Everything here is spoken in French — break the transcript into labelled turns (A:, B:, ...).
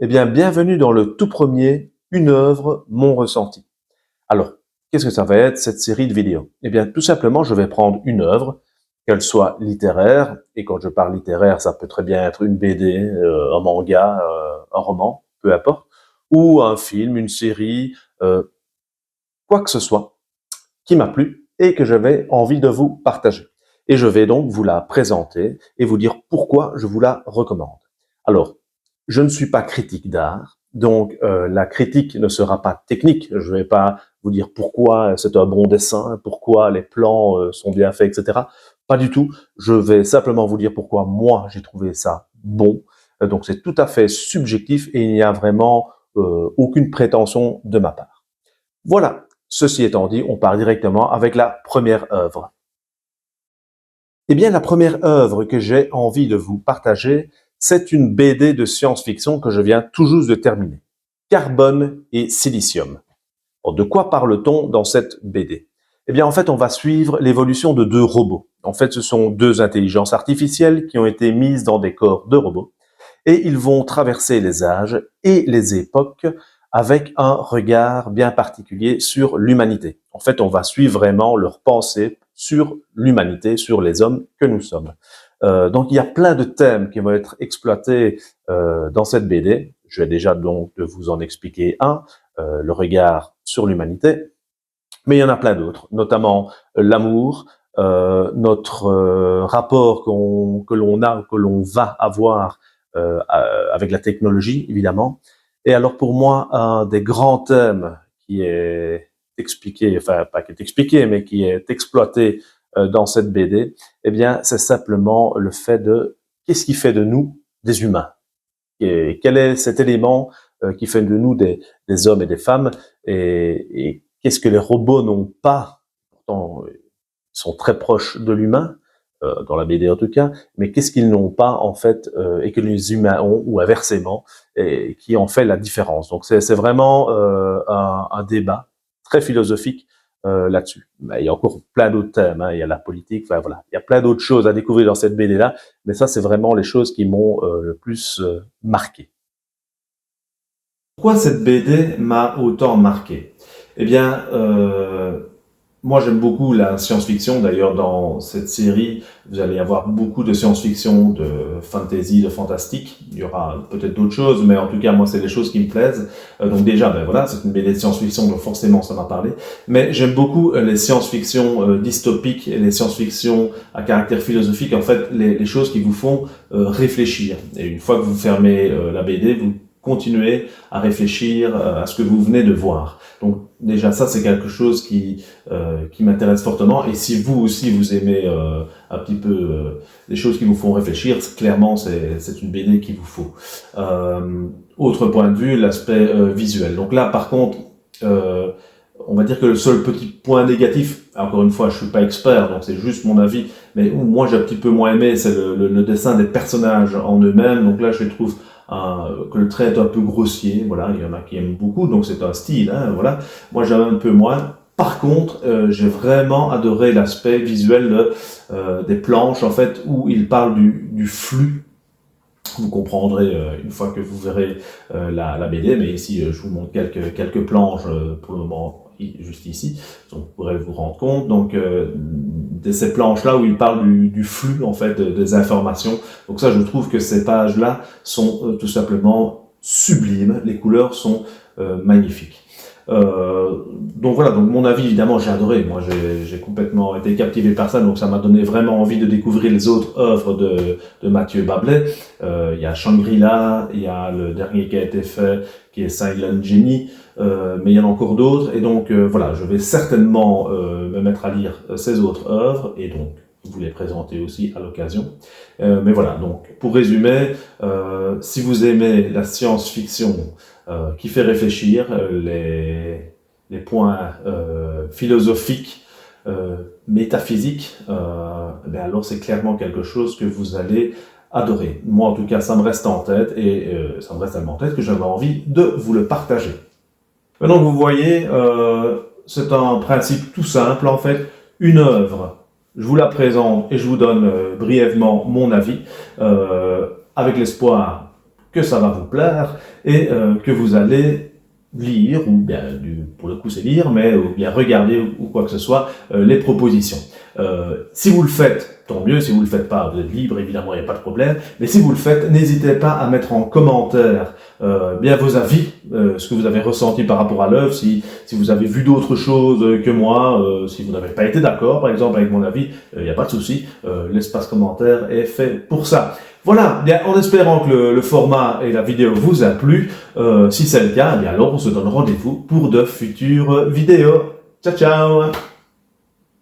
A: Eh bien, bienvenue dans le tout premier Une œuvre, mon ressenti. Alors, qu'est-ce que ça va être cette série de vidéos? Eh bien, tout simplement, je vais prendre une œuvre, qu'elle soit littéraire, et quand je parle littéraire, ça peut très bien être une BD, un manga, un roman, peu importe, ou un film, une série, quoi que ce soit qui m'a plu et que j'avais envie de vous partager. Et je vais donc vous la présenter et vous dire pourquoi je vous la recommande. Alors, je ne suis pas critique d'art, donc la critique ne sera pas technique. Je ne vais pas vous dire pourquoi c'est un bon dessin, pourquoi les plans sont bien faits, etc. Pas du tout. Je vais simplement vous dire pourquoi moi j'ai trouvé ça bon. Donc c'est tout à fait subjectif et il n'y a vraiment aucune prétention de ma part. Voilà. Ceci étant dit, on part directement avec la première œuvre. Eh bien, la première œuvre que j'ai envie de vous partager, c'est une BD de science-fiction que je viens tout juste de terminer. Carbone et silicium. Alors, de quoi parle-t-on dans cette BD? Eh bien, en fait, on va suivre l'évolution de deux robots. En fait, ce sont deux intelligences artificielles qui ont été mises dans des corps de robots et ils vont traverser les âges et les époques avec un regard bien particulier sur l'humanité. En fait, on va suivre vraiment leur pensée sur l'humanité, sur les hommes que nous sommes. Donc, il y a plein de thèmes qui vont être exploités dans cette BD. Je vais déjà donc de vous en expliquer un, le regard sur l'humanité, mais il y en a plein d'autres, notamment l'amour, notre rapport que l'on a, que l'on va avoir avec la technologie, évidemment. Et alors pour moi, un des grands thèmes qui est expliqué, enfin pas qui est expliqué, mais qui est exploité dans cette BD, eh bien, c'est simplement le fait de qu'est-ce qui fait de nous des humains? Et quel est cet élément qui fait de nous des hommes et des femmes? Et qu'est-ce que les robots n'ont pas? Pourtant, ils sont très proches de l'humain, dans la BD en tout cas, mais qu'est-ce qu'ils n'ont pas en fait et que les humains ont, ou inversement, et qui en fait la différence. Donc c'est vraiment un débat très philosophique là-dessus. Mais il y a encore plein d'autres thèmes, hein. Il y a la politique, enfin voilà, il y a plein d'autres choses à découvrir dans cette BD-là, mais ça c'est vraiment les choses qui m'ont le plus marqué. Pourquoi cette BD m'a autant marqué? Eh bien, moi, j'aime beaucoup la science-fiction. D'ailleurs, dans cette série, vous allez avoir beaucoup de science-fiction, de fantasy, de fantastique. Il y aura peut-être d'autres choses, mais en tout cas, moi, c'est les choses qui me plaisent. Donc déjà, ben voilà, c'est une BD de science-fiction, donc forcément, ça m'a parlé. Mais j'aime beaucoup les science-fiction dystopiques et les science-fiction à caractère philosophique. En fait, les choses qui vous font réfléchir. Et une fois que vous fermez la BD, vous continuez à réfléchir à ce que vous venez de voir. Donc déjà ça c'est quelque chose qui m'intéresse fortement, et si vous aussi vous aimez un petit peu des choses qui vous font réfléchir, clairement c'est une BD qu'il vous faut. Autre point de vue, l'aspect visuel. Donc là par contre on va dire que le seul petit point négatif, encore une fois je suis pas expert donc c'est juste mon avis, mais où moi j'ai un petit peu moins aimé, c'est le dessin des personnages en eux-mêmes. Donc là je les trouve que le trait est un peu grossier, voilà, il y en a qui aiment beaucoup, donc c'est un style, hein, voilà. Moi j'aime un peu moins. Par contre, j'ai vraiment adoré l'aspect visuel des planches, en fait, où il parle du flux. Vous comprendrez une fois que vous verrez la BD, mais ici je vous montre quelques planches pour le moment juste ici, donc vous pourrez vous rendre compte. Donc de ces planches-là où il parle du flux en fait des informations. Donc ça, je trouve que ces pages-là sont tout simplement sublimes. Les couleurs sont magnifiques. Donc voilà, donc mon avis, évidemment, j'ai adoré. Moi, j'ai complètement été captivé par ça, donc ça m'a donné vraiment envie de découvrir les autres œuvres de Mathieu Bablet. Il y a Shangri-La, il y a le dernier qui a été fait, qui est Silent Genie, mais il y en a encore d'autres. Et donc voilà, je vais certainement me mettre à lire ces autres œuvres, et donc vous les présenter aussi à l'occasion. Mais voilà, donc pour résumer, si vous aimez la science-fiction qui fait réfléchir, les points philosophiques, métaphysiques, ben alors c'est clairement quelque chose que vous allez adorer. Moi en tout cas ça me reste en tête, et ça me reste tellement en tête que j'avais envie de vous le partager. Maintenant vous voyez, c'est un principe tout simple en fait, une œuvre. Je vous la présente et je vous donne brièvement mon avis, avec l'espoir que ça va vous plaire et que vous allez lire, ou bien, pour le coup c'est lire, mais ou bien regarder ou quoi que ce soit, les propositions. Si vous le faites, tant mieux. Si vous le faites pas, vous êtes libre, évidemment, il n'y a pas de problème. Mais si vous le faites, n'hésitez pas à mettre en commentaire bien vos avis, ce que vous avez ressenti par rapport à l'œuvre, si vous avez vu d'autres choses que moi, si vous n'avez pas été d'accord, par exemple, avec mon avis, il n'y a pas de souci. L'espace commentaire est fait pour ça. Voilà, bien, en espérant que le format et la vidéo vous a plu. Si c'est le cas, bien alors on se donne rendez-vous pour de futures vidéos. Ciao, ciao!